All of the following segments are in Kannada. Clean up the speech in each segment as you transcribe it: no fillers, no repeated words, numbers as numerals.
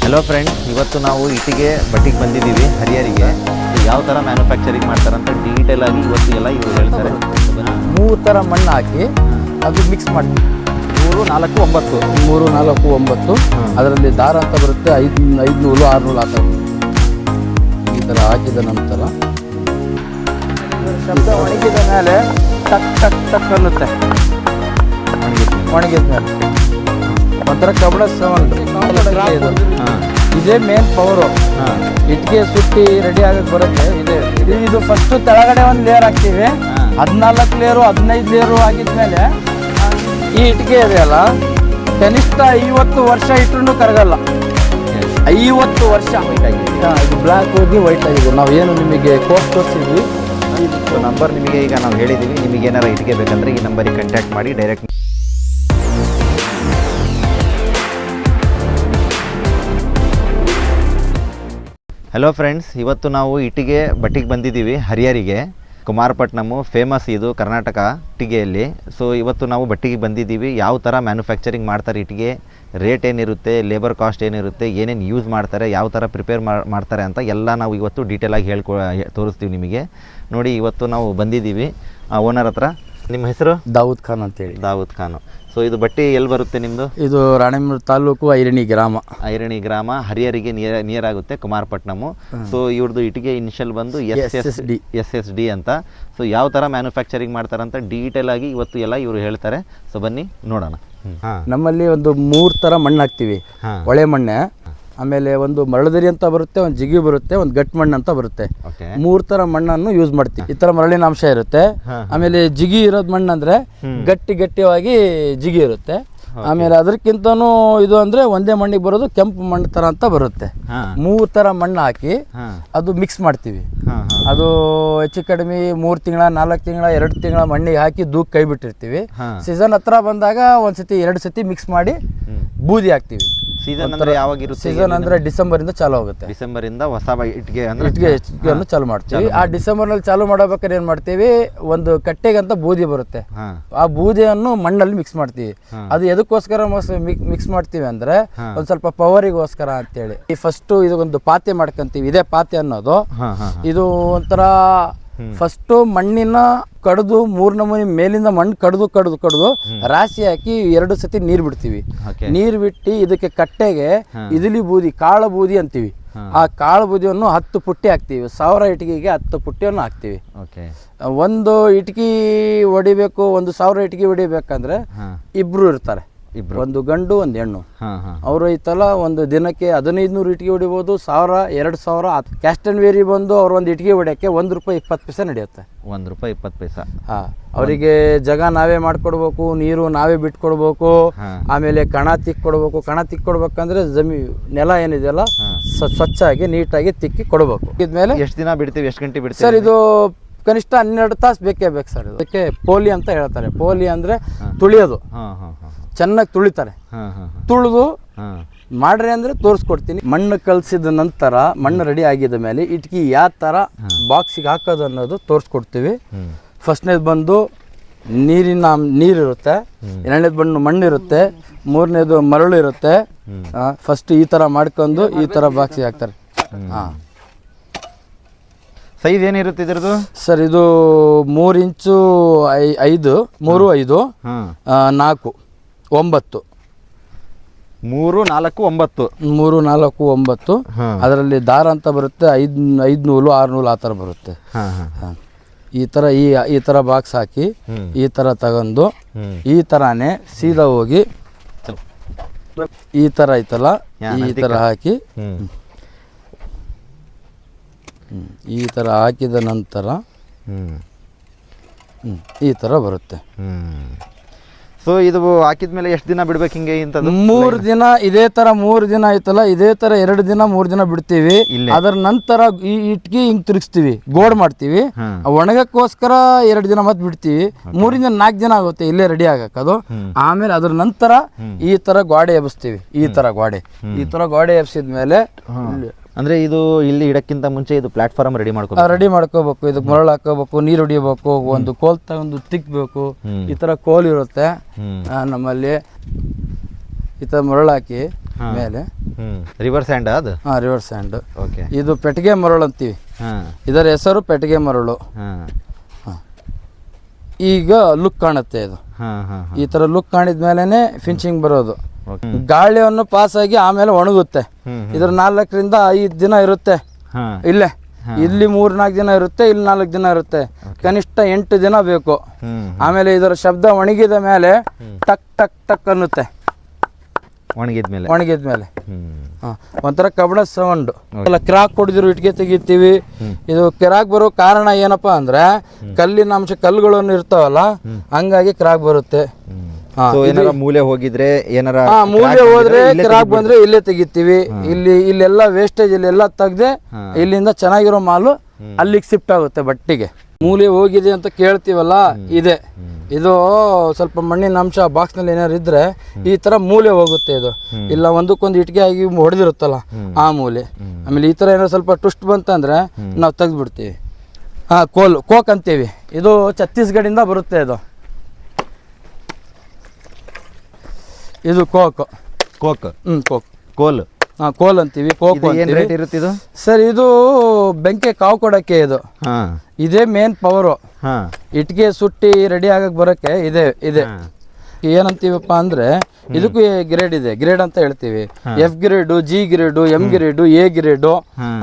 ಹಲೋ ಫ್ರೆಂಡ್ಸ್, ಇವತ್ತು ನಾವು ಇಟ್ಟಿಗೆ ಬಟ್ಟಿಗೆ ಬಂದಿದ್ದೀವಿ ಹರಿಹರಿಗೆ. ಯಾವ ಥರ ಮ್ಯಾನುಫ್ಯಾಕ್ಚರಿಂಗ್ ಮಾಡ್ತಾರಂತ ಡೀಟೇಲ್ ಆಗಿ ಇವತ್ತು ಎಲ್ಲ ಇವರು ಹೇಳ್ತಾರೆ. 3 ಥರ ಮಣ್ಣು ಹಾಕಿ ಅದು ಮಿಕ್ಸ್ ಮಾಡಿ 3, 4, 9 3, 4, 9 ಅದರಲ್ಲಿ ದಾರ ಅಂತ ಬರುತ್ತೆ. 5 ನೂಲು 6 ನೂಲು ಆ ಥರ ಈ ಥರ ಹಾಕಿದ ನಂತರ ಶಬ್ದ ಒಣಗಿದ ಮೇಲೆ ಟಕ್ ಟಕ್ ಟಕ್ ಅನ್ನುತ್ತೆ. ಒಣಗಿದ ಮೇಲೆ ಒಂಥರ ಕಬ್ಬಣ ಸೌಂಡ್. ಇದೇ ಮೇನ್ ಪವರು. ಇಟ್ಟಿಗೆ ಸುಟ್ಟಿ ರೆಡಿ ಆಗಕ್ಕೆ ಬರುತ್ತೆ. ಇದು ಫಸ್ಟ್ ಕೆಳಗಡೆ ಒಂದು ಲೇಯರ್ ಹಾಕ್ತೀವಿ. 14 ಲೇಯರು 15 ಲೇಯರು ಆಗಿದ್ಮೇಲೆ ಈ ಇಟ್ಟಿಗೆ ಇದೆಯಲ್ಲ ಕನಿಷ್ಠ 50 ವರ್ಷ ಇಟ್ಟರೂ ಕರಗಲ್ಲ. 50 ವರ್ಷ ಇದು ಬ್ಲ್ಯಾಕ್ ಹೋಗಿ ವೈಟ್ ಆಗಿದೆ. ನಾವು ಏನು ನಿಮಗೆ ಕೋರ್ಸ್ ತೋರಿಸಿದ್ವಿ, ನಂಬರ್ ನಿಮಗೆ ಈಗ ನಾವು ಹೇಳಿದ್ದೀವಿ. ನಿಮಗೆ ಏನಾರ ಇಟ್ಟಿಗೆ ಬೇಕಂದರೆ ಈ ನಂಬರಿಗೆ ಕಾಂಟ್ಯಾಕ್ಟ್ ಮಾಡಿ ಡೈರೆಕ್ಟ್. ಹಲೋ ಫ್ರೆಂಡ್ಸ್, ಇವತ್ತು ನಾವು ಇಟ್ಟಿಗೆ ಬಟ್ಟಿಗೆ ಬಂದಿದ್ದೀವಿ ಹರಿಹರಿಗೆ. ಕುಮಾರಪಟ್ಟಣಮು ಫೇಮಸ್ ಇದು ಕರ್ನಾಟಕ ಇಟ್ಟಿಗೆಯಲ್ಲಿ. ಸೊ ಇವತ್ತು ನಾವು ಬಟ್ಟಿಗೆ ಬಂದಿದ್ದೀವಿ. ಯಾವ ಥರ ಮ್ಯಾನುಫ್ಯಾಕ್ಚರಿಂಗ್ ಮಾಡ್ತಾರೆ ಇಟ್ಟಿಗೆ, ರೇಟ್ ಏನಿರುತ್ತೆ, ಲೇಬರ್ ಕಾಸ್ಟ್ ಏನಿರುತ್ತೆ, ಏನೇನು ಯೂಸ್ ಮಾಡ್ತಾರೆ, ಯಾವ ಥರ ಪ್ರಿಪೇರ್ ಮಾಡ್ತಾರೆ ಅಂತ ಎಲ್ಲ ನಾವು ಇವತ್ತು ಡೀಟೇಲಾಗಿ ತೋರಿಸ್ತೀವಿ ನಿಮಗೆ. ನೋಡಿ, ಇವತ್ತು ನಾವು ಬಂದಿದ್ದೀವಿ ಓನರ್ ಹತ್ರ. ನಿಮ್ಮ ಹೆಸರು? ದಾವೂದ್ ಖಾನ್ ಅಂತೇಳಿ. ದಾವೂದ್ ಖಾನು. ಸೊ ಇದು ಬಟ್ಟೆ ಎಲ್ಲಿ ಬರುತ್ತೆ ನಿಮ್ಮದು? ಇದು ರಾಣೆಬೆನ್ನೂರು ತಾಲೂಕು ಐರಣಿ ಗ್ರಾಮ. ಐರಣಿ ಗ್ರಾಮ, ಹರಿಹರಿಗೆ ನಿಯರ್ ಆಗುತ್ತೆ, ಕುಮಾರಪಟ್ಟಣಮು. ಸೊ ಇವ್ರದ್ದು ಇಟ್ಟಿಗೆ ಇನಿಷಿಯಲ್ ಬಂದು SSD ಅಂತ. ಸೊ ಯಾವ ಥರ ಮ್ಯಾನುಫ್ಯಾಕ್ಚರಿಂಗ್ ಮಾಡ್ತಾರಂತ ಡೀಟೇಲ್ ಆಗಿ ಇವತ್ತು ಎಲ್ಲ ಇವರು ಹೇಳ್ತಾರೆ. ಸೊ ಬನ್ನಿ ನೋಡೋಣ. ನಮ್ಮಲ್ಲಿ ಒಂದು 3 ಥರ ಮಣ್ಣು ಹಾಕ್ತೀವಿ. ಹೊಳೆ ಮಣ್ಣೆ, ಆಮೇಲೆ ಒಂದು ಮರಳದರಿ ಅಂತ ಬರುತ್ತೆ, ಒಂದು ಜಿಗಿ ಬರುತ್ತೆ, ಒಂದು ಗಟ್ ಮಣ್ಣು ಅಂತ ಬರುತ್ತೆ. 3 ಥರ ಮಣ್ಣನ್ನು ಯೂಸ್ ಮಾಡ್ತೀವಿ. ಈ ಥರ ಮರಳಿನ ಅಂಶ ಇರುತ್ತೆ. ಆಮೇಲೆ ಜಿಗಿ ಇರೋದು ಮಣ್ಣು ಅಂದರೆ ಗಟ್ಟಿಯಾಗಿ ಜಿಗಿ ಇರುತ್ತೆ. ಆಮೇಲೆ ಅದಕ್ಕಿಂತನೂ ಇದು ಅಂದರೆ ಒಂದೇ ಮಣ್ಣಿಗೆ ಬರೋದು ಕೆಂಪು ಮಣ್ಣು ಥರ ಅಂತ ಬರುತ್ತೆ. 3 ಥರ ಮಣ್ಣು ಹಾಕಿ ಅದು ಮಿಕ್ಸ್ ಮಾಡ್ತೀವಿ. ಅದು ಹೆಚ್ಚು ಕಡಿಮೆ 3 ತಿಂಗಳ 4 ತಿಂಗಳ 2 ತಿಂಗಳ ಮಣ್ಣಿಗೆ ಹಾಕಿ ದೂಕ್ ಕೈ ಬಿಟ್ಟಿರ್ತೀವಿ. ಸೀಸನ್ ಹತ್ರ ಬಂದಾಗ ಒಂದ್ಸತಿ 2 ಸತಿ ಮಿಕ್ಸ್ ಮಾಡಿ ಬೂದಿ ಹಾಕ್ತೀವಿ. ಸೀಸನ್ ಅಂದರೆ ಯಾವಾಗ ಇರುತ್ತೆ? ಸೀಸನ್ ಅಂದರೆ ಡಿಸೆಂಬರಿಂದ ಚಾಲು ಆಗುತ್ತೆ. ಡಿಸೆಂಬರಿಂದ ಹೊಸ ಇಟ್ಟಿಗೆಯನ್ನು ಚಾಲು ಮಾಡ್ತೀವಿ. ಆ ಡಿಸೆಂಬರ್ನಲ್ಲಿ ಚಾಲು ಮಾಡಬೇಕಾದ್ರೆ ಏನು ಮಾಡ್ತೀವಿ, ಒಂದು ಕಟ್ಟೆಗೆ ಅಂತ ಬೂದಿ ಬರುತ್ತೆ. ಆ ಬೂದಿಯನ್ನು ಮಣ್ಣಲ್ಲಿ ಮಿಕ್ಸ್ ಮಾಡ್ತೀವಿ. ಅದು ಎದಕ್ಕೋಸ್ಕರ ಮಿಕ್ಸ್ ಮಾಡ್ತೀವಿ ಅಂದರೆ ಒಂದು ಸ್ವಲ್ಪ ಪವರಿಗೋಸ್ಕರ ಅಂತೇಳಿ. ಈ ಫಸ್ಟ್ ಇದೊಂದು ಪಾತೆ ಮಾಡ್ಕೊಂತೀವಿ. ಇದೇ ಪಾತೆ ಅನ್ನೋದು. ಇದು ಒಂಥರ ಫಸ್ಟ್ ಮಣ್ಣಿನ ಕಡ್ದು 3 ನಮೂನಿ ಮೇಲಿಂದ ಮಣ್ಣು ಕಡ್ದು ರಾಶಿ ಹಾಕಿ 2 ಸತಿ ನೀರು ಬಿಡ್ತೀವಿ. ನೀರು ಬಿಟ್ಟು ಇದಕ್ಕೆ ಕಟ್ಟೆಗೆ ಇದಿಲಿ ಬೂದಿ, ಕಾಳು ಬೂದಿ ಅಂತೀವಿ. ಆ ಕಾಳು ಬೂದಿಯನ್ನು 10 ಪುಟ್ಟಿ ಹಾಕ್ತೀವಿ. 1000 ಇಟ್ಟಿಗೆಗೆ 10 ಪುಟ್ಟಿಯನ್ನು ಹಾಕ್ತೀವಿ. ಒಂದು ಇಟ್ಕಿ ಹೊಡಿಬೇಕು, 1000 ಇಟ್ಕಿ ಹೊಡಿಬೇಕಂದ್ರೆ 2 ಇರ್ತಾರೆ. ಒಂದು ಗಂಡು ಒಂದು ಹೆಣ್ಣು. ಅವರು ಈ ತರ ಒಂದು ದಿನಕ್ಕೆ 1500 ಇಟ್ಟಿಗೆ ಹೊಡಿಬೋದು, 1000, 2000. ಕ್ಯಾಸ್ಟ್ ಅಂಡ್ ವೇರಿ ಬಂದು ಅವ್ರು ಒಂದು ಇಟ್ಟಿಗೆ ಹೊಡ್ಯಕ್ಕೆ ₹1.20 ನಡೆಯುತ್ತೆ. ₹1.20. ಅವರಿಗೆ ಜಾಗ ನಾವೇ ಮಾಡ್ಕೊಡ್ಬೇಕು, ನೀರು ನಾವೇ ಬಿಟ್ಕೊಡ್ಬೇಕು. ಆಮೇಲೆ ಕಣ ತಿಕ್ಕೊಡ್ಬೇಕು. ಕಣ ತಿಕ್ಕೊಡ್ಬೇಕಂದ್ರೆ ನೆಲ ಏನಿದೆಯಲ್ಲ ಸ್ವಚ್ಛಾಗಿ ನೀಟಾಗಿ ತಿಕ್ಕಿ ಕೊಡ್ಬೇಕು. ಇದ್ಮೇಲೆ ಎಷ್ಟು ದಿನ ಬಿಡ್ತೀವಿ, ಎಷ್ಟು ಗಂಟೆ ಬಿಡ್ತೀವಿ ಸರ್? ಇದು ಕನಿಷ್ಠ 12 ತಾಸು ಬೇಕೇ ಬೇಕು ಸರ್. ಇದಕ್ಕೆ ಪೋಲಿ ಅಂತ ಹೇಳ್ತಾರೆ. ಪೋಲಿ ಅಂದ್ರೆ ತುಳಿಯೋದು. ಚೆನ್ನಾಗಿ ತುಳಿತಾರೆ. ತುಳಿದು ಮಾಡ್ರಿ ಅಂದ್ರೆ ತೋರಿಸ್ಕೊಡ್ತೀನಿ. ಮಣ್ಣು ಕಲಸಿದ ನಂತರ ಮಣ್ಣು ರೆಡಿ ಆಗಿದ ಮೇಲೆ ಇಟ್ಕಿ ಯಾವ ಥರ ಬಾಕ್ಸಿಗೆ ಹಾಕೋದು ಅನ್ನೋದು ತೋರಿಸ್ಕೊಡ್ತೀವಿ. ಫಸ್ಟ್ನೇದು ಬಂದು ನೀರಿರುತ್ತೆ, 2ನೇದು ಬಂದು ಮಣ್ಣಿರುತ್ತೆ, 3ನೇದು ಮರಳು ಇರುತ್ತೆ. ಫಸ್ಟ್ ಈ ಥರ ಮಾಡ್ಕೊಂಡು ಈ ಥರ ಬಾಕ್ಸಿಗೆ ಹಾಕ್ತಾರೆ. ಸೈಜ್ ಏನಿರುತ್ತೆ ಇದ್ರದ್ದು ಸರ್? ಇದು 3 ಇಂಚು 5, 3, 5, 4, 9. 3, 4, 9. ಅದರಲ್ಲಿ ದಾರ ಅಂತ ಬರುತ್ತೆ. 5 ನೂಲು 6 ನೂಲು ಆ ಥರ ಬರುತ್ತೆ. ಈ ಥರ ಬಾಕ್ಸ್ ಹಾಕಿ ಈ ಥರ ತಗೊಂಡು ಈ ಥರನೇ ಸೀದಾ ಹೋಗಿ ಈ ಥರ ಐತಲ್ಲ ಈ ಥರ ಹಾಕಿ ಈ ಥರ ಹಾಕಿದ ನಂತರ ಈ ಥರ ಬರುತ್ತೆ. ಸೊ ಇದು ಹಾಕಿದ್ಮೇಲೆ ಎಷ್ಟು ದಿನ ಬಿಡ್ಬೇಕು ಹಿಂಗೆ? ಇಂಥದ್ದು 3 ದಿನ. ಇದೇ ಥರ 3 ದಿನ ಆಯ್ತಲ್ಲ, ಇದೇ ಥರ 2 ದಿನ 3 ದಿನ ಬಿಡ್ತೀವಿ. ಅದರ ನಂತರ ಈ ಇಟ್ಕಿ ಹಿಂಗೆ ತಿರುಗಿಸ್ತೀವಿ, ಗೋಡ್ ಮಾಡ್ತೀವಿ. ಒಣಗಕ್ಕೋಸ್ಕರ 2 ದಿನ ಮತ್ತೆ ಬಿಡ್ತೀವಿ. 3 ದಿನ 4 ದಿನ ಆಗುತ್ತೆ ಇಲ್ಲೇ ರೆಡಿ ಆಗಕ್ಕದು. ಆಮೇಲೆ ಅದ್ರ ನಂತರ ಈ ಥರ ಗೋಡೆ ಎಬ್ಬಿಸ್ತೀವಿ. ಈ ಥರ ಗೋಡೆ ಎಬ್ಸಿದ್ಮೇಲೆ ಅಂದರೆ ಇದು ಇಲ್ಲಿ ಇಡಕ್ಕಿಂತ ಮುಂಚೆ ಇದು ಪ್ಲಾಟ್ಫಾರ್ಮ್ ರೆಡಿ ಮಾಡ್ಕೋಬೇಕು. ಇದಕ್ಕೆ ಮರಳು ಹಾಕೋಬೇಕು, ನೀರು ಹೊಡಿಬೇಕು, ಒಂದು ಕೋಲ್ ತಗೊಂಡು ತಿಕ್ಕಬೇಕು. ಈ ಥರ ಕೋಲ್ ಇರುತ್ತೆ ನಮ್ಮಲ್ಲಿ. ಈ ಥರ ಮರಳು ಹಾಕಿ ಮೇಲೆ. ರಿವರ್ಸ್ ಹ್ಯಾಂಡ್ ಅದು? ಹಾಂ, ರಿವರ್ಸ್ ಹ್ಯಾಂಡ್. ಓಕೆ. ಇದು ಪೆಟ್ಟಿಗೆ ಮರಳು ಅಂತೀವಿ. ಇದರ ಹೆಸರು ಪೆಟ್ಟಿಗೆ ಮರಳು. ಈಗ ಲುಕ್ ಕಾಣುತ್ತೆ ಇದು. ಈ ತರ ಲುಕ್ ಕಾಣಿದ್ಮೇಲೆ ಫಿನಿಶಿಂಗ್ ಬರೋದು. ಗಾಳಿಯನ್ನು ಪಾಸ್ ಆಗಿ ಆಮೇಲೆ ಒಣಗುತ್ತೆ. ಇದ್ರ 4 ರಿಂದ 5 ದಿನ ಇರುತ್ತೆ ಇಲ್ಲೇ. ಇಲ್ಲಿ 3-4 ದಿನ ಇರುತ್ತೆ, ಇಲ್ಲಿ 4 ದಿನ ಇರುತ್ತೆ. ಕನಿಷ್ಠ 8 ದಿನ ಬೇಕು. ಆಮೇಲೆ ಇದರ ಶಬ್ದ ಒಣಗಿದ ಮೇಲೆ ಟಕ್ ಟಕ್ ಟಕ್ ಅನ್ನುತ್ತೆ. ಒಣಗಿದ್ಮೇಲೆ ಒಂಥರ ಕಬ್ಬಣ ಸೌಂಡ್. ಕ್ರಾಕ್ ಹೊಡೆದಿರು ಇಟ್ಗೆ ತೆಗಿತೀವಿ. ಇದು ಕ್ರಾಕ್ ಬರೋ ಕಾರಣ ಏನಪ್ಪಾ ಅಂದ್ರೆ ಕಲ್ಲಿನ ಅಂಶ, ಕಲ್ಲುಗಳನ್ನು ಇರ್ತಾವಲ್ಲ, ಹಂಗಾಗಿ ಕ್ರಾಕ್ ಬರುತ್ತೆ. ಮೂಲೆ ಹೋಗಿದ್ರೆ ಮೂಲೆ ಹೋದ್ರೆ ಕ್ರಾಕ್ ಬಂದ್ರೆ ಇಲ್ಲೇ ತೆಗಿತೀವಿ. ಇಲ್ಲೆಲ್ಲ ವೇಸ್ಟೇಜ್ ಇಲ್ಲೆಲ್ಲ ತೆಗ್ದೆ ಇಲ್ಲಿಂದ ಚೆನ್ನಾಗಿರೋ ಮಾಲು ಅಲ್ಲಿಗೆ ಶಿಫ್ಟ್ ಆಗುತ್ತೆ ಬಟ್ಟಿಗೆ. ಮೂಲೆ ಹೋಗಿದೆ ಅಂತ ಕೇಳ್ತೀವಲ್ಲ, ಇದೆ. ಇದು ಸ್ವಲ್ಪ ಮಣ್ಣಿನ ಅಂಶ ಬಾಕ್ಸ್ ನಲ್ಲಿ ಏನಾದ್ರು ಇದ್ರೆ ಈ ತರ ಮೂಲೆ ಹೋಗುತ್ತೆ. ಇದು ಇಲ್ಲ ಒಂದಕ್ಕೊಂದು ಇಟ್ಗೆ ಆಗಿ ಹೊಡೆದಿರುತ್ತಲ್ಲ ಆ ಮೂಲೆ. ಆಮೇಲೆ ಈ ತರ ಏನಾದ್ರು ಸ್ವಲ್ಪ ಟ್ವಿಸ್ಟ್ ಬಂತಂದ್ರೆ ನಾವು ತೆಗ್ದ್ಬಿಡ್ತೀವಿ. ಕೋಕ್ ಅಂತೀವಿ. ಇದು ಛತ್ತೀಸ್ಗಢದಿಂದ ಬರುತ್ತೆ. ಇದು ಕೋಕ್. ಕೋಲ್ ಅಂತೀವಿ. ಸರ್, ಇದು ಬೆಂಕಿ ಕಾವು ಕೊಡಕ್ಕೆ ಇದು ಇದೇ ಮೇನ್ ಪವರು. ಇಟ್ಗೆ ಸುಟ್ಟಿ ರೆಡಿ ಆಗಕ್ ಬರಕ್ಕೆ ಇದೆ. ಏನಂತೀವಪ್ಪ ಅಂದ್ರೆ ಇದಕ್ಕೂ ಗ್ರೇಡ್ ಇದೆ. ಗ್ರೇಡ್ ಅಂತ ಹೇಳ್ತೀವಿ. F grade, G grade, M grade, A grade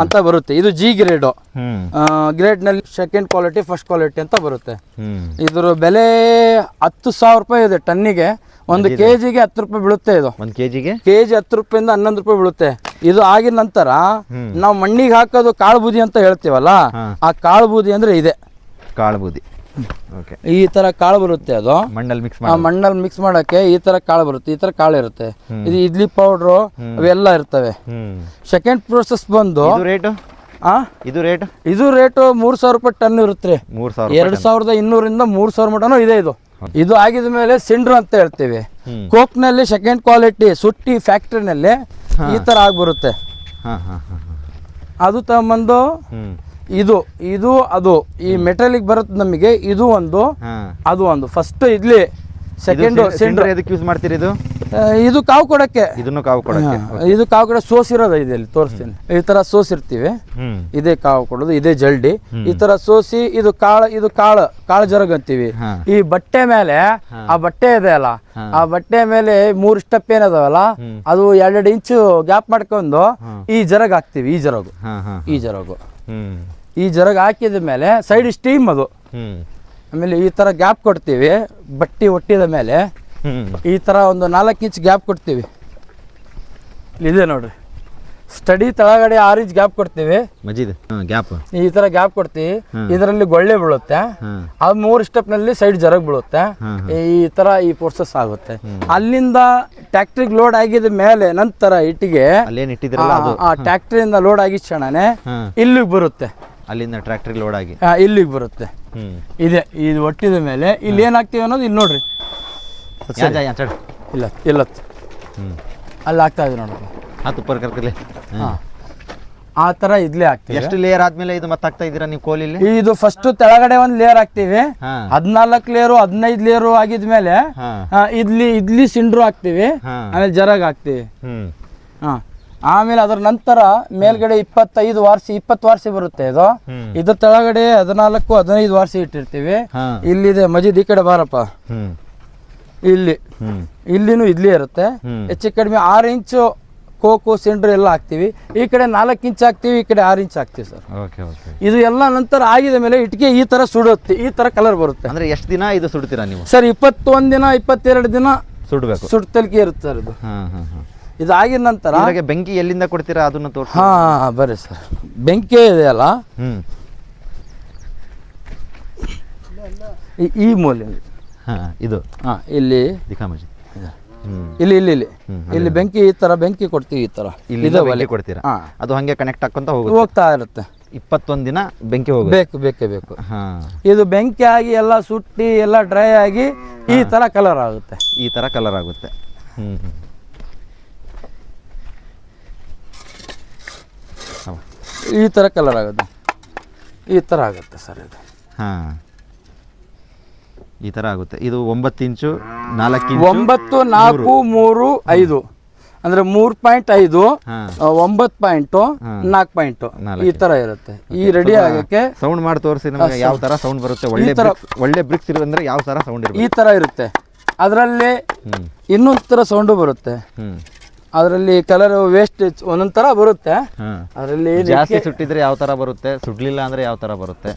ಅಂತ ಬರುತ್ತೆ. ಇದು G ಗ್ರೇಡು. ಗ್ರೇಡ್ ನಲ್ಲಿ ಸೆಕೆಂಡ್ ಕ್ವಾಲಿಟಿ, ಫಸ್ಟ್ ಕ್ವಾಲಿಟಿ ಅಂತ ಬರುತ್ತೆ. ಇದ್ರ ಬೆಲೆ 10,000 ರೂಪಾಯಿ ಇದೆ ಟನ್ನಿಗೆ. 1 ಕೆಜಿಗೆ 10 ರೂಪಾಯಿ ಬೀಳುತ್ತೆ. ಇದು 1 ಕೆಜಿಗೆ 10 ರೂಪಾಯಿಂದ 11 ರೂಪಾಯಿ ಬೀಳುತ್ತೆ. ಇದು ಆಗಿದ ನಂತರ ನಾವು ಮಣ್ಣಿಗೆ ಹಾಕೋದು ಕಾಳು ಬೂದಿ ಅಂತ ಹೇಳ್ತೀವಲ್ಲ, ಆ ಕಾಳು ಬೂದಿ ಅಂದ್ರೆ ಇದೆ. ಕಾಳು ಬೂದಿ ಈ ತರ ಕಾಳು ಬರುತ್ತೆ. ಅದು ಮಣ್ಣಲ್ಲಿ ಮಿಕ್ಸ್ ಮಾಡಕ್ಕೆ ಈ ತರ ಕಾಳು ಬರುತ್ತೆ. ಈ ತರ ಕಾಳು ಇರುತ್ತೆ. ಇದು ಇಡ್ಲಿ ಪೌಡ್ರು ಅವೆಲ್ಲ ಇರ್ತವೆ. ಸೆಕೆಂಡ್ ಪ್ರೋಸೆಸ್ ಬಂದು ಇದು ರೇಟು 3,000 ರೂಪಾಯಿ ಟನ್ ಇರುತ್ತೆ. 2,200 3,000 ಮಟನೂ ಇದೆ. ಇದು ಆಗಿದ ಮೇಲೆ ಸಿಂಡ್ರು ಅಂತ ಹೇಳ್ತೀವಿ. ಕೋಕ್ ನಲ್ಲಿ ಸೆಕೆಂಡ್ ಕ್ವಾಲಿಟಿ ಸುಟ್ಟಿ ಫ್ಯಾಕ್ಟ್ರಿನಲ್ಲಿ ಈ ತರ ಆಗ್ಬರುತ್ತೆ. ಅದು ತಗೊಂಬಂದು ಇದು ಈ ಮೆಟಲಿಕ್ ಬರುತ್ತೆ ನಮಗೆ. ಇದು ಒಂದು, ಅದು ಒಂದು. ಫಸ್ಟ್ ಇಡ್ಲಿ, ಸೆಕೆಂಡ್ ಸಿಂಡ್ರು. ಎದಕ್ಕೆ ಯೂಸ್ ಮಾಡ್ತೀರಿ ಇದು? ಇದು ಕಾವು ಕೊಡಕ್ಕೆ. ಇದು ಕಾವು ಕೊಡ ಸೋಸಿರೋದು ಇದೆ. ಇಲ್ಲಿ ತೋರಿಸ್ತೀನಿ. ಈ ತರ ಸೋಸಿರ್ತೀವಿ. ಇದೇ ಕಾವು ಕೊಡೋದು, ಇದೇ ಜಲ್ಡಿ. ಈ ತರ ಸೋಸಿ ಇದು ಕಾಳು ಜರಗ್ ಅಂತೀವಿ. ಈ ಬಟ್ಟೆ ಮೇಲೆ ಆ ಬಟ್ಟೆ ಇದೆ ಅಲ್ಲ, ಆ ಬಟ್ಟೆ ಮೇಲೆ 3 ಸ್ಟೆಪ್ ಏನದಾವಲ್ಲ, ಅದು 2 ಇಂಚು ಗ್ಯಾಪ್ ಮಾಡ್ಕೊಂಡು ಈ ಜರಗ್ ಹಾಕ್ತಿವಿ. ಈ ಜರಗ್ ಹಾಕಿದ ಮೇಲೆ ಸೈಡ್ ಸ್ಟೀಮ್ ಅದು. ಆಮೇಲೆ ಈ ತರ ಗ್ಯಾಪ್ ಕೊಡ್ತೀವಿ. ಬಟ್ಟಿ ಒಟ್ಟಿದ ಮೇಲೆ ಈ ತರ ಒಂದು 4 ಇಂಚ್ ಗ್ಯಾಪ್ ಕೊಡ್ತೀವಿ. ಇದೆ ನೋಡ್ರಿ, ಸ್ಟಡಿ ತಳಗಡೆ 6 ಇಂಚ್ ಗ್ಯಾಪ್ ಕೊಡ್ತೀವಿ. ಈ ತರ ಗ್ಯಾಪ್ ಕೊಡ್ತೀವಿ. ಇದರಲ್ಲಿ ಗೊಳ್ಳೆ ಬೀಳುತ್ತೆ. ಅದು 3 ಸ್ಟೆಪ್ ನಲ್ಲಿ ಸೈಡ್ ಜರಗ್ ಬೀಳುತ್ತೆ. ಈ ತರ ಈ ಪ್ರೋಸೆಸ್ ಆಗುತ್ತೆ. ಅಲ್ಲಿಂದ ಟ್ಯಾಕ್ಟ್ರಿಗೆ ಲೋಡ್ ಆಗಿದ ಮೇಲೆ ನಂತರ ಇಟ್ಟಿಗೆ ಆ ಟ್ಯಾಕ್ಟ್ರಿಯಿಂದ ಲೋಡ್ ಆಗಿದ ಕ್ಷಣನೇ ಇಲ್ಲಿಗೆ ಬರುತ್ತೆ. ಅಲ್ಲಿಂದ ಟ್ರ್ಯಾಕ್ಟರ್ ಲೋಡ್ ಆಗಿ ಇಲ್ಲಿಗೆ ಬರುತ್ತೆ. ಇದೆ ಇದು ಒಟ್ಟಿದ ಮೇಲೆ ಇಲ್ಲಿ ಏನಾಗ್ತೀವಿ ಅನ್ನೋದು ಇಲ್ಲಿ ನೋಡ್ರಿ. ಇಲ್ಲ ಅಲ್ಲಿ ಆಗ್ತಾ ಇದೆ ನೋಡ್ರಿ. ಆ ತರ ಇದ್ಲೇ ಆಗ್ತೀವಿ. ಎಷ್ಟು ಲೇಯರ್ ಆದ್ಮೇಲೆ ಇದು ಮತ್ತೆ ಹಾಕ್ತಾ ಇದೀರಾ ನೀವು ಕೋಲಿಲಿ? ಇದು ಫಸ್ಟ್ ತೆಳಗಡೆ ಒಂದು ಲೇಯರ್ ಹಾಕ್ತಿವಿ. 14 ಲೇಯರು 15 ಲೇಯರು ಆಗಿದ್ಮೇಲೆ ಇಡ್ಲಿ ಸಿಂಡ್ರು ಹಾಕ್ತಿವಿ. ಆಮೇಲೆ ಜರಗ್ ಹಾಕ್ತಿವಿ. ಆಮೇಲೆ ಅದರ ನಂತರ ಮೇಲ್ಗಡೆ 20 ವಾರ್ಸಿ ಬರುತ್ತೆ. ಇದ್ರ ತೆಳಗಡೆ 14-15 ವಾರ್ಸಿ ಇಟ್ಟಿರ್ತೀವಿ. ಇಲ್ಲಿದೆ ಮಜೀದ್, ಈ ಕಡೆ ಬಾರಪ್ಪ. ಇಲ್ಲಿನೂ ಇಡ್ಲಿ ಇರುತ್ತೆ. ಹೆಚ್ಚು ಕಡಿಮೆ 6 ಇಂಚು ಕೋಕು ಸಿಂಡ್ರು ಎಲ್ಲ ಹಾಕ್ತಿವಿ. ಈ ಕಡೆ 4 ಇಂಚ್ ಹಾಕ್ತಿವಿ, ಈ ಕಡೆ 6 ಇಂಚ್ ಹಾಕ್ತಿವಿ ಸರ್. ಇದು ಎಲ್ಲ ನಂತರ ಆಗಿದ ಮೇಲೆ ಇಟ್ಟಿಗೆ ಈ ತರ ಸುಡುತ್ತೆ. ಈ ತರ ಕಲರ್ ಬರುತ್ತೆ. ಅಂದ್ರೆ ಎಷ್ಟು ದಿನ ಇದು ಸುಡ್ತೀರಾ ನೀವು ಸರ್? 21 ದಿನ 22 ದಿನ ಸುಡಬೇಕು. ಸುಡ್ತಲಿಕೆ ಇರುತ್ತೆ ಸರ್ ಇದು. ಇದು ಆಗಿದ ನಂತರ ಬೆಂಕಿ ಎಲ್ಲಿಂದ ಕೊಡ್ತೀರಾ ಅದನ್ನು ತೋರಿಸಿ. ಬರ್ರಿ ಸರ್. ಬೆಂಕಿ ಇದೆ ಅಲ್ಲ, ಈ ಮೂಲೆ ಇದು ಇಲ್ಲಿ ಇಲ್ಲಿ ಬೆಂಕಿ, ಈ ತರ ಬೆಂಕಿ ಕೊಡ್ತೀವಿ. ಈ ತರ ಇಲ್ಲಿ ಕೊಡ್ತೀರಾ? ಅದು ಹಂಗೆ ಕನೆಕ್ಟ್ ಹಾಕೊಂತ ಹೋಗ್ತಾ ಇರುತ್ತೆ. 21 ದಿನ ಬೆಂಕಿ ಬೇಕೇ ಬೇಕು. ಇದು ಬೆಂಕಿ ಆಗಿ ಎಲ್ಲ ಸುಟ್ಟಿ ಎಲ್ಲ ಡ್ರೈ ಆಗಿ ಈ ತರ ಕಲರ್ ಆಗುತ್ತೆ. ಈ ತರ ಕಲರ್ ಆಗುತ್ತೆ. ಈ ತರ ಆಗುತ್ತೆ ಸರ್ ಇದು. ಈ ತರ ಆಗುತ್ತೆ. ಇದು 9 ಇಂಚು 4 ಇಂಚು 9, 4, 3, 5 ಅಂದ್ರೆ 3.5 ಹಾಂ 9.4 ಈ ತರ ಇರುತ್ತೆ. ಈ ರೆಡಿ ಆಗಕ್ಕೆ ಸೌಂಡ್ ಮಾಡಿ ತೋರಿಸಿ ನಮಗೆ ಯಾವ ತರ ಸೌಂಡ್ ಬರುತ್ತೆ. ಒಳ್ಳೆ ಬ್ರಿಕ್ಸ್ ಇರೋದಂದ್ರೆ ಯಾವ ತರ ಸೌಂಡ್ ಇರುತ್ತೆ ಈ ತರ ಇರುತ್ತೆ. ಅದರಲ್ಲಿ ಇನ್ನೊಂದು ತರ ಸೌಂಡು ಬರುತ್ತೆ. ಅದರಲ್ಲಿ ಕಲರ್ ವೇಸ್ಟ್ ಒಂದೊಂದ್ ತರ ಬರುತ್ತೆ. ಅದರಲ್ಲಿ ಜಾಸ್ತಿ ಸುಟ್ಟಿದ್ರೆ ಯಾವ ತರ ಬರುತ್ತೆ, ಸುಡ್ಲಿಲ್ಲ ಅಂದ್ರೆ ಯಾವ ತರ ಬರುತ್ತೆ.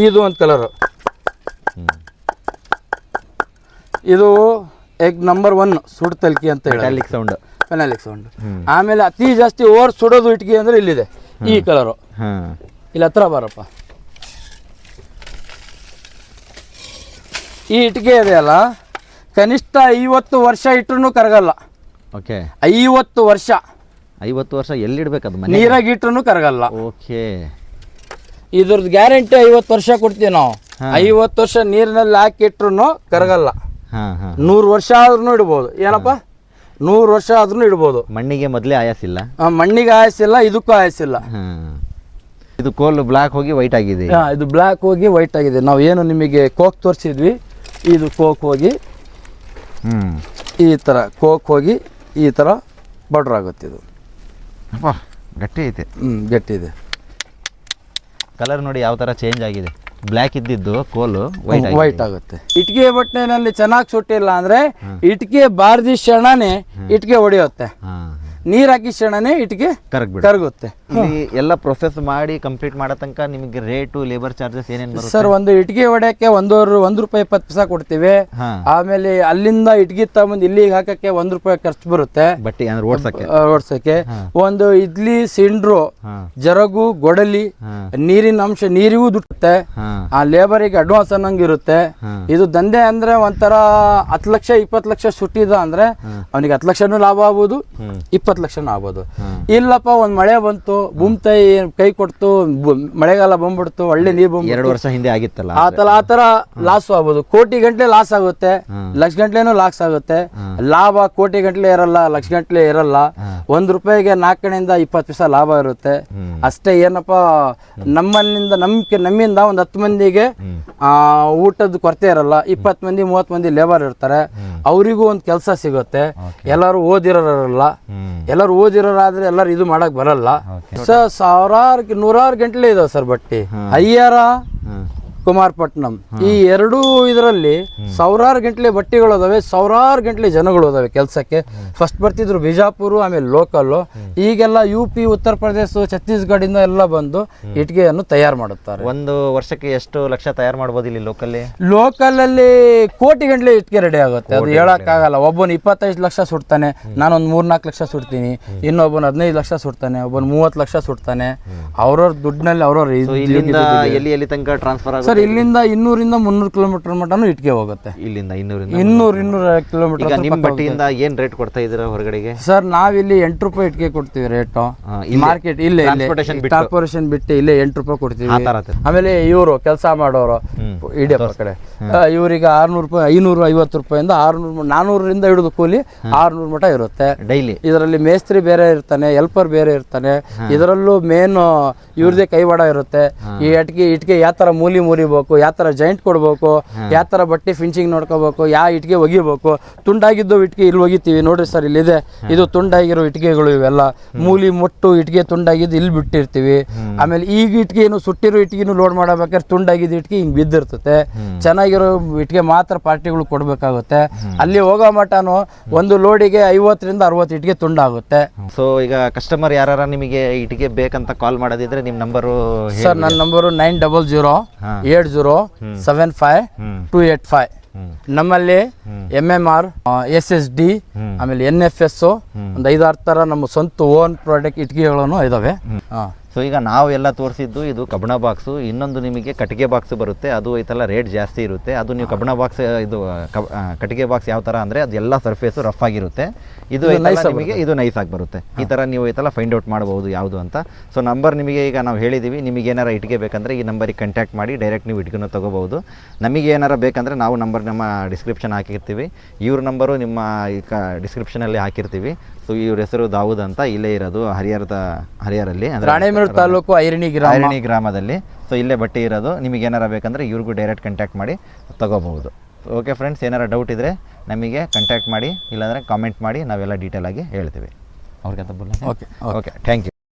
ಇದು ಒಂದು ಕಲರ್, ಇದು ಎಗ್ ನಂಬರ್ 1 ಸುಡ್ ತಲ್ಕಿ ಅಂತ ಹೇಳಿ ಫೆನಾಲಿಕ್ ಸೌಂಡ್. ಆಮೇಲೆ ಅತಿ ಜಾಸ್ತಿ ಓವರ್ ಸುಡೋದು ಇಟ್ಗೆ ಅಂದ್ರೆ ಇಲ್ಲಿದೆ ಈ ಕಲರು. ಇಲ್ಲಿ ಹತ್ರ ಬಾರಪ್ಪ. ಈ ಇಟ್ಗೆ ಇದೆ ಅಲ್ಲ, ಕನಿಷ್ಠ 50 ವರ್ಷ ಇಟ್ರು ಕರಗಲ್ಲ. ಓಕೆ 50 ವರ್ಷ 50 ವರ್ಷ ಎಲ್ಲಿಡ್ಬೇಕದು ನೀರಾಗಿ ಇಟ್ರು ಕರಗಲ್ಲ. ಓಕೆ ಇದ್ರದ್ದು ಗ್ಯಾರಂಟಿ 50 ವರ್ಷ ಕೊಡ್ತೀವಿ ನಾವು. 50 ವರ್ಷ ನೀರಿನಲ್ಲಿ ಹಾಕಿ ಇಟ್ರು ಕರಗಲ್ಲ. 100 ವರ್ಷ ಆದ್ರೂ ಇಡ್ಬೋದು. ಏನಪ್ಪ 100 ವರ್ಷ ಆದ್ರೂ ಇಡ್ಬೋದು. ಮಣ್ಣಿಗೆ ಮೊದಲೇ ಆಯಾಸಿಲ್ಲ, ಮಣ್ಣಿಗೆ ಆಯಸಿಲ್ಲ, ಇದಕ್ಕೂ ಆಯಸಿಲ್ಲ. ಇದು ಕೋಲ್ ಬ್ಲಾಕ್ ಹೋಗಿ ವೈಟ್ ಆಗಿದೆ. ಇದು ಬ್ಲಾಕ್ ಹೋಗಿ ವೈಟ್ ಆಗಿದೆ. ನಾವು ಏನು ನಿಮಗೆ ಕೋಕ್ ತೋರಿಸಿದ್ವಿ, ಇದು ಕೋಕ್ ಹೋಗಿ ಈ ಥರ ಕೋಕ್ ಹೋಗಿ ಈ ಥರ ಬಾರ್ಡರ್ ಆಗುತ್ತೆ. ಇದು ಗಟ್ಟಿ ಐತೆ. ಗಟ್ಟಿ ಇದೆ. ಕಲರ್ ನೋಡಿ ಯಾವ ಥರ ಚೇಂಜ್ ಆಗಿದೆ. ಬ್ಲ್ಯಾಕ್ ಇದ್ದಿದ್ದು ಕೋಲು ವೈಟ್ ಆಗುತ್ತೆ. ಇಟ್ಕೆ ಬಟ್ಟೆನಲ್ಲಿ ಚೆನ್ನಾಗಿ ಸುಟ್ಟಿಲ್ಲ ಅಂದ್ರೆ ಇಟ್ಕೆ ಬಾರ್ದಿ ಕ್ಷಣನೇ ಇಟ್ಕೆ ಹೊಡೆಯುತ್ತೆ. ನೀರ್ ಹಾಕಿ ಕ್ಷಣನೇ ಇಟ್ಕೆ ಕರಗುತ್ತೆ. ಎಲ್ಲ ಪ್ರೊಸೆಸ್ ಮಾಡಿ ಕಂಪ್ಲೀಟ್ ಮಾಡೋ ತನಕ ನಿಮಗೆ ರೇಟು ಲೇಬರ್ ಚಾರ್ಜಸ್ ಏನೇನು ಬರುತ್ತೆ ಸರ್? ಒಂದು ಇಟ್ಗೆ ಹೊಡೆಯಕ್ಕೆ ₹1.20 ಕೊಡ್ತೀವಿ. ಆಮೇಲೆ ಅಲ್ಲಿಂದ ಇಟ್ಗೆ ತಗೊಂಡು ಇಲ್ಲಿಗೆ ಹಾಕಕ್ಕೆ ₹1 ಖರ್ಚು ಬರುತ್ತೆ. ಬಟ್ಟೆ ಓಡ್ಸಕ್ಕೆ. ಒಂದು ಇಡ್ಲಿ ಸಿಂಡ್ರು, ಜರಗು, ಗೊಡಲಿ, ನೀರಿನ ಅಂಶ ನೀರಿಗೂ ದುಡ್ಡುತ್ತೆ. ಆ ಲೇಬರಿಗೆ ಅಡ್ವಾನ್ಸ್ ಅನ್ನಂಗೆ ಇರುತ್ತೆ. ಇದು ದಂಧೆ ಅಂದ್ರೆ ಒಂಥರ 10 ಲಕ್ಷ 20 ಲಕ್ಷ ಸುಟ್ಟಿದ ಅಂದ್ರೆ ಅವನಿಗೆ 10 ಲಕ್ಷನೂ ಲಾಭ ಆಗ್ಬೋದು, 20 ಲಕ್ಷನೂ ಆಗ್ಬೋದು. ಇಲ್ಲಪ್ಪ ಒಂದ್ ಮಳೆ ಬಂತು, ಭೂಮ್ತಾಯಿ ಕೈ ಕೊಡ್ತು, ಮಳೆಗಾಲ ಬಂದ್ಬಿಡ್ತು, ಒಳ್ಳೆ ನೀರು ಬಂದ್ಬಿಡ್ತು, 2 ವರ್ಷ ಹಿಂದೆ ಆಗಿತ್ತಲ್ಲ, ಆ ತರ ಲಾಸ್ ಆಗ್ಬೋದು. ಕೋಟಿ ಗಂಟ್ಲೆ ಲಾಸ್ ಆಗುತ್ತೆ, ಲಕ್ಷ ಗಂಟ್ಲೆನೂ ಲಾಸ್ ಆಗುತ್ತೆ. ಲಾಭ ಕೋಟಿ ಗಂಟ್ಲೆ ಇರಲ್ಲ, ಲಕ್ಷ ಗಂಟ್ಲೆ ಇರಲ್ಲ. ₹1 4 ಕಡೆಯಿಂದ 20 ಪೈಸೆ ಲಾಭ ಇರುತ್ತೆ ಅಷ್ಟೇ. ಏನಪ್ಪ ನಮ್ಮಿಂದ ಒಂದ್ 10 ಮಂದಿಗೆ ಊಟದ ಕೊರತೆ ಇರಲ್ಲ. 20 ಮಂದಿ 30 ಮಂದಿ ಲೇಬರ್ ಇರ್ತಾರೆ, ಅವರಿಗೂ ಒಂದು ಕೆಲಸ ಸಿಗುತ್ತೆ. ಎಲ್ಲರೂ ಓದಿರೋರಲ್ಲ, ಎಲ್ಲರೂ ಓದಿರೋರಾದ್ರೆ ಎಲ್ಲರೂ ಇದು ಮಾಡಕ್ ಬರಲ್ಲ. ಸರ್ ನೂರಾರು ಗಂಟಲೆ ಇದಾವೆ ಸರ್ ಬಟ್ಟೆ. ಅಯ್ಯರ ಕುಮಾರಪಟ್ಟಣಂ ಈ ಎರಡೂ ಇದರಲ್ಲಿ ಸಾವಿರಾರು ಗಂಟಲೆ ಬಟ್ಟೆಗಳು ಅದಾವೆ, ಸಾವಿರಾರು ಗಂಟಲೆ ಜನಗಳು ಅದಾವೆ ಕೆಲಸಕ್ಕೆ. ಫಸ್ಟ್ ಬರ್ತಿದ್ರು ಬಿಜಾಪುರ, ಆಮೇಲೆ ಲೋಕಲ್. ಈಗೆಲ್ಲ UP, ಉತ್ತರ ಪ್ರದೇಶ, ಛತ್ತೀಸ್ಗಢ ಇಂದ ಎಲ್ಲ ಬಂದು ಇಟ್ಗೆಯನ್ನು ತಯಾರು ಮಾಡುತ್ತಾರೆ. ಒಂದು ವರ್ಷಕ್ಕೆ ಎಷ್ಟು ಲಕ್ಷ ತಯಾರು ಮಾಡ್ಬೋದು ಇಲ್ಲಿ ಲೋಕಲ್ ಅಲ್ಲಿ? ಕೋಟಿ ಗಂಟಲೆ ಇಟ್ಗೆ ರೆಡಿ ಆಗುತ್ತೆ. ಅದು ಹೇಳಕ್ಕಾಗಲ್ಲ. ಒಬ್ಬನು 25 ಲಕ್ಷ ಸುಡ್ತಾನೆ, ನಾನೊಂದು 3-4 ಲಕ್ಷ ಸುಡ್ತೀನಿ. ಇನ್ನೊಬ್ಬನು 15 ಲಕ್ಷ ಸುಡ್ತಾನೆ, ಒಬ್ಬನು 30 ಲಕ್ಷ ಸುಡ್ತಾನೆ. ಅವ್ರವ್ರ ದುಡ್ಡಿನಲ್ಲಿ ಅವ್ರವ್ರ ಎಲ್ಲಿ ತನಕ ಟ್ರಾನ್ಸ್ಫರ್ ಆಗುತ್ತೆ ಸರ್? ಇಲ್ಲಿಂದ 200-300 ಕಿಲೋಮೀಟರ್ ಮಟನು ಇಟ್ಗೆ ಹೋಗುತ್ತೆ. ಇಲ್ಲಿಂದ 200-200 ಕಿಲೋಮೀಟರ್. ನಿಮ್ಮ ಬಟ್ಟೆಯಿಂದ ಏನ್ ರೇಟ್ ಕೊಡ್ತಾ ಇದ್ದೀರಾ ಹೊರಗಡೆಗೆ? ಸರ್ ನಾವಿಲ್ಲಿ ₹8 ಇಟ್ಗೆ ಕೊಡ್ತೀವಿ ರೇಟು. ಮಾರ್ಕೆಟ್ ಇಲ್ಲೇ ಕಾರ್ಪೊರೇಷನ್ ಬಿಟ್ಟು ಇಲ್ಲೇ ₹8 ಕೊಡ್ತೀವಿ. ಆಮೇಲೆ ಇವರು ಕೆಲಸ ಮಾಡೋರು ಇಡಿಯಪ್ಪ ಕಡೆ, ಇವರಿಗೆ ₹600, ₹550 400ರಿಂದ ಹಿಡಿದು ಕೂಲಿ 600 ಮಟ ಇರುತ್ತೆ ಡೈಲಿ. ಇದರಲ್ಲಿ ಮೇಸ್ತ್ರಿ ಬೇರೆ ಇರ್ತಾನೆ, ಹೆಲ್ಪರ್ ಬೇರೆ ಇರ್ತಾನೆ. ಇದರಲ್ಲೂ ಮೇನ್ ಇವ್ರದೇ ಕೈವಾಡ ಇರುತ್ತೆ. ಈ ಇಟ್ಗೆ ಯಾವ ತರ ಮೂಲಿ ಮುರಿಬೇಕು, ಯಾವ ತರ ಜಾಯಿಂಟ್ ಕೊಡ್ಬೇಕು, ಯಾವ ತರ ಬಟ್ಟೆ ಫಿನಿಶಿಂಗ್ ನೋಡ್ಕೋಬೇಕು, ಯಾವ ಇಟ್ಗೆ ಒಗಿಬೇಕು. ತುಂಡಾಗಿದ್ದು ಇಟ್ಗೆ ಇಲ್ಲಿ ಒಗಿತೀವಿ ನೋಡ್ರಿ ಸರ್, ಇಲ್ಲಿದೆ. ಇದು ತುಂಡಾಗಿರೋ ಇಟ್ಗೆಗಳು ಇವೆಲ್ಲ. ಮೂಲಿ ಮುಟ್ಟು ಇಟ್ಗೆ ತುಂಡಾಗಿದ್ದು ಇಲ್ಲಿ ಬಿಟ್ಟಿರ್ತೀವಿ. ಆಮೇಲೆ ಈಗ ಇಟ್ಗೆನು ಸುಟ್ಟಿರೋ ಇಟ್ಗೆನು ಲೋಡ್ ಮಾಡಬೇಕಾದ್ರೆ ತುಂಡಾಗಿದ್ದು ಇಟ್ಗೆ ಹಿಂಗ್ ಬಿದ್ದಿರ್ತತೆ. ಚೆನ್ನಾಗಿರೋ ಇಟ್ಗೆ ಮಾತ್ರ ಪಾರ್ಟಿಗಳು ಕೊಡ್ಬೇಕಾಗುತ್ತೆ. ಅಲ್ಲಿ ಹೋಗೋ ಮಟನು ಒಂದು ಲೋಡಿಗೆ 50ರಿಂದ 60 ಇಟ್ಗೆ ತುಂಡಾಗುತ್ತೆ. ಸೊ ಈಗ ಕಸ್ಟಮರ್ ಯಾರ ನಿಮಗೆ ಇಟ್ಗೆ ಬೇಕಂತ ಕಾಲ್ ಮಾಡೋದಿದ್ರೆ ನಿಮ್ಮ ನಂಬರು ಸರ್? ನನ್ನ ನಂಬರು 900-80-75-285. ನಮ್ಮಲ್ಲಿ MMR, SSD, ಆಮೇಲೆ NFS, ಒಂದು 5-6 ತರ ನಮ್ಮ ಸ್ವಂತ ಓನ್ ಪ್ರಾಡಕ್ಟ್ ಇಟ್ಗೆಗಳನ್ನು ಇದಾವೆ. ಸೊ ಈಗ ನಾವು ಎಲ್ಲ ತೋರಿಸಿದ್ದು ಇದು ಕಬ್ಬಣ ಬಾಕ್ಸು. ಇನ್ನೊಂದು ನಿಮಗೆ ಕಟ್ಟಿಗೆ ಬಾಕ್ಸ್ ಬರುತ್ತೆ, ಅದು ಐತಲ್ಲ ರೇಟ್ ಜಾಸ್ತಿ ಇರುತ್ತೆ. ಅದು ನೀವು ಕಬ್ಬಣ ಬಾಕ್ಸ್ ಇದು ಕಟ್ಟಿಗೆ ಬಾಕ್ಸ್ ಯಾವ ಥರ ಅಂದರೆ ಅದೆಲ್ಲ ಸರ್ಫೇಸು ರಫ್ ಆಗಿರುತ್ತೆ. ಇದು ನಿಮಗೆ ಇದು ನೈಸ್ ಆಗಿ ಬರುತ್ತೆ. ಈ ಥರ ನೀವು ಐತಲ್ಲ ಫೈಂಡ್ ಔಟ್ ಮಾಡ್ಬೋದು ಯಾವುದು ಅಂತ. ಸೊ ನಂಬರ್ ನಿಮಗೆ ಈಗ ನಾವು ಹೇಳಿದ್ದೀವಿ. ನಿಮಗೆ ಏನಾರ ಇಟ್ಗೆ ಬೇಕಂದರೆ ಈ ನಂಬರಿಗೆ ಕಾಂಟ್ಯಾಕ್ಟ್ ಮಾಡಿ ಡೈರೆಕ್ಟ್ ನೀವು ಇಟ್ಗೆನೂ ತೊಗೋಬೋದು. ನಮಗೆ ಏನಾರ ಬೇಕಂದರೆ ನಾವು ನಂಬರ್ ನಮ್ಮ ಡಿಸ್ಕ್ರಿಪ್ಷನ್ ಹಾಕಿರ್ತೀವಿ, ಇವ್ರ ನಂಬರು ನಿಮ್ಮ ಡಿಸ್ಕ್ರಿಪ್ಷನಲ್ಲಿ ಹಾಕಿರ್ತೀವಿ. ಸೊ ಇವ್ರ ಹೆಸರು ದಾವೂದ್ ಅಂತ, ಇಲ್ಲೇ ಇರೋದು ಹರಿಹರಲ್ಲಿ ರಾಣೆಬೆನ್ನೂರು ತಾಲೂಕು ಐರಣಿ ಗ್ರಾಮದಲ್ಲಿ. ಸೊ ಇಲ್ಲೇ ಬಟ್ಟೆ ಇರೋದು. ನಿಮಗೆ ಏನಾರ ಬೇಕಂದರೆ ಇವ್ರಿಗೂ ಡೈರೆಕ್ಟ್ ಕಾಂಟ್ಯಾಕ್ಟ್ ಮಾಡಿ ತಗೋಬಹುದು. ಓಕೆ ಫ್ರೆಂಡ್ಸ್, ಏನಾರು ಡೌಟ್ ಇದ್ದರೆ ನಮಗೆ ಕಾಂಟ್ಯಾಕ್ಟ್ ಮಾಡಿ, ಇಲ್ಲಾಂದರೆ ಕಾಮೆಂಟ್ ಮಾಡಿ, ನಾವೆಲ್ಲ ಡೀಟೇಲಾಗಿ ಹೇಳ್ತೀವಿ. ಅವ್ರಿಗೆ ಅಂತ ಬೋಲ. Okay okay, thank you.